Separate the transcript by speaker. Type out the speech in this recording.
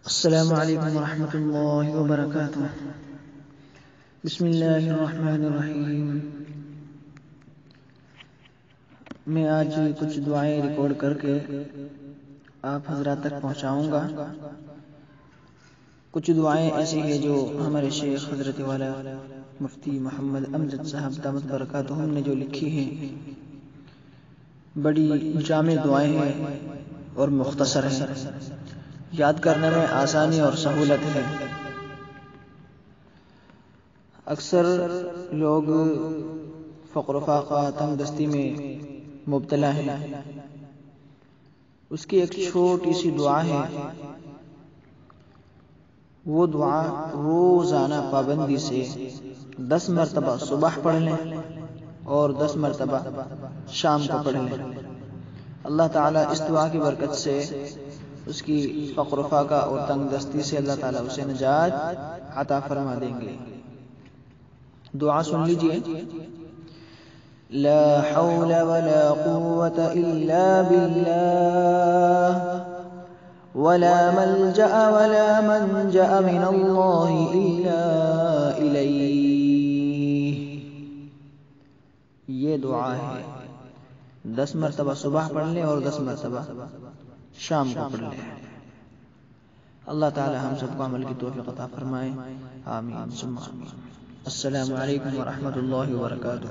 Speaker 1: السلام علیکم ورحمۃ اللہ وبرکاتہ۔ بسم اللہ الرحمن الرحیم۔ میں آج کچھ دعائیں ریکارڈ کر کے آپ حضرات تک پہنچاؤں گا۔ کچھ دعائیں ایسی ہیں جو ہمارے شیخ حضرت والا مفتی محمد امجد صاحب دامت برکاتہم نے جو لکھی ہیں، بڑی جامع دعائیں ہیں اور مختصر ہیں، یاد کرنے میں آسانی اور سہولت ہے۔ اکثر لوگ فقر و فاقہ، تنگ دستی میں مبتلا ہیں۔ اس کی ایک چھوٹی سی دعا ہے، وہ دعا روزانہ پابندی سے 10 مرتبہ صبح پڑھ لیں اور 10 مرتبہ شام کو پڑھ لیں۔ اللہ تعالیٰ اس دعا کی برکت سے اس کی فقر و فاقہ اور تنگ دستی سے اللہ تعالیٰ اسے نجات عطا فرما دیں گے۔ دعا سن لیجئے۔ لا حول ولا قوة الا بالله ولا ملجأ ولا منجأ من الله الا الیہ۔ یہ دعا ہے، 10 مرتبہ صبح پڑھ لیں اور 10 مرتبہ شام کو پڑھ لیں۔ اللہ تعالی ہم سب کو عمل کی توفیق عطا فرمائے، آمین ثم آمین۔ السلام علیکم ورحمۃ اللہ وبرکاتہ۔